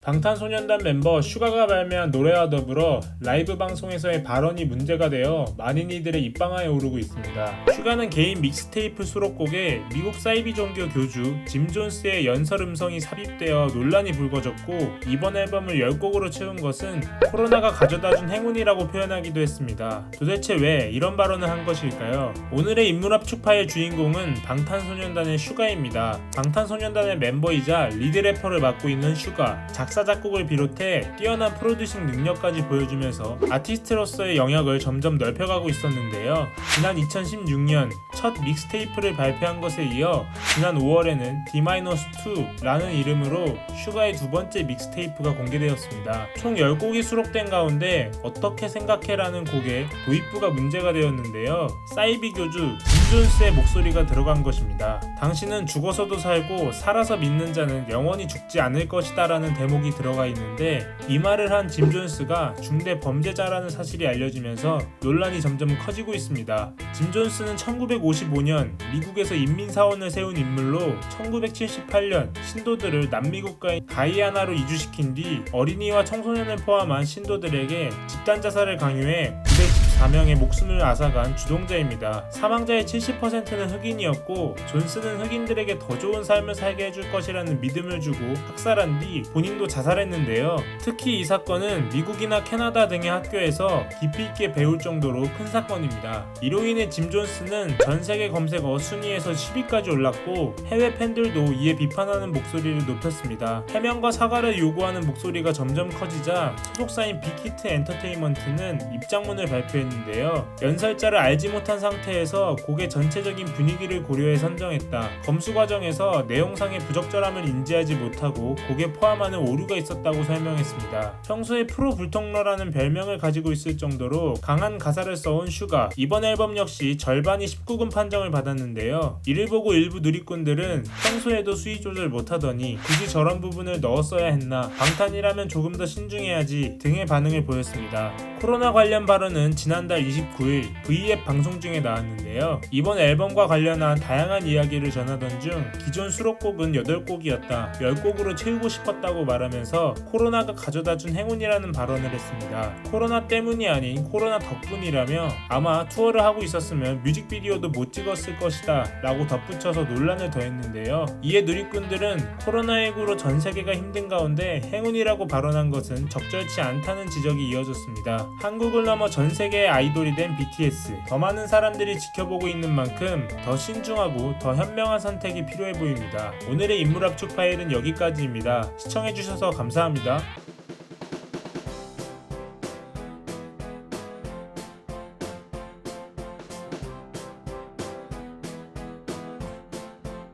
방탄소년단 멤버 슈가가 발매한 노래와 더불어 라이브 방송에서의 발언이 문제가 되어 많은 이들의 입방아에 오르고 있습니다. 슈가는 개인 믹스테이프 수록곡에 미국 사이비 종교 교주 짐 존스의 연설 음성이 삽입되어 논란이 불거졌고, 이번 앨범을 10곡으로 채운 것은 코로나가 가져다준 행운이라고 표현하기도 했습니다. 도대체 왜 이런 발언을 한 것일까요? 오늘의 인물합축 파의 주인공은 방탄소년단의 슈가입니다. 방탄소년단의 멤버이자 리드 래퍼를 맡고 있는 슈가, 작사 작곡을 비롯해 뛰어난 프로듀싱 능력까지 보여주면서 아티스트로서의 영역을 점점 넓혀가고 있었는데요. 지난 2016년 첫 믹스테이프를 발표한 것에 이어 지난 5월에는 D-2라는 이름으로 슈가의 두 번째 믹스테이프가 공개되었습니다. 총 10곡이 수록된 가운데 어떻게 생각해라는 곡에 도입부가 문제가 되었는데요. 사이비 교주 짐 존스의 목소리가 들어간 것입니다. 당신은 죽어서도 살고 살아서 믿는 자는 영원히 죽지 않을 것이다 라는 대목이 들어가 있는데, 이 말을 한 짐 존스가 중대 범죄자라는 사실이 알려지면서 논란이 점점 커지고 있습니다. 짐 존스는 1955년 미국에서 인민사원을 세운 인물로 1978년 신도들을 남미국가인 가이아나로 이주시킨 뒤 어린이와 청소년을 포함한 신도들에게 집단자살을 강요해 914명의 목숨을 앗아간 주동자입니다. 사망자의 70%는 흑인이었고, 존스는 흑인들에게 더 좋은 삶을 살게 해줄 것이라는 믿음을 주고 학살한 뒤 본인도 자살했는데요. 특히 이 사건은 미국이나 캐나다 등의 학교에서 깊이 있게 배울 정도로 큰 사건입니다. 이로 인해 짐 존스는 전 세계 검색어 순위에서 10위까지 올랐고, 해외 팬들도 이에 비판하는 목소리를 높였습니다. 해명과 사과를 요구하는 목소리가 점점 커지자 소속사인 빅히트 엔터테인먼트는 입장문을 발표했는데요. 연설자를 알지 못한 상태에서 곡의 전체적인 분위기를 고려해 선정했다. 검수 과정에서 내용상의 부적절함을 인지하지 못하고 곡에 포함하는 오류가 있었다고 설명했습니다. 평소에 프로 불통러라는 별명을 가지고 있을 정도로 강한 가사를 써온 슈가, 이번 앨범 역시 절반이 19금 판정을 받았는데요. 이를 보고 일부 누리꾼들은 평소에도 수위 조절 못하더니 굳이 저런 부분을 넣었어야 했나, 방탄이라면 조금 더 신중해야지 등의 반응을 보였습니다. 코로나 관련 발언은 지난달 29일 V앱 방송 중에 나왔는데요. 이번 앨범과 관련한 다양한 이야기를 전하던 중 기존 수록곡은 8곡이었다, 10곡으로 채우고 싶었다고 말하면서 코로나가 가져다준 행운이라는 발언을 했습니다. 코로나 때문이 아닌 코로나 덕분이라며 아마 투어를 하고 있었으면 뮤직비디오도 못 찍었을 것이다 라고 덧붙여서 논란을 더했는데요. 이에 누리꾼들은 코로나19로 전 세계가 힘든 가운데 행운이라고 발언한 것은 적절치 않다는 지적이 이어졌습니다. 한국을 넘어 전 세계의 아이돌이 된 BTS, 더 많은 사람들이 지켜보고 있는 만큼 더 신중하고 더 현명한 선택이 필요해 보입니다. 오늘의 인물합축 파일은 여기까지입니다. 시청해주셔서 감사합니다.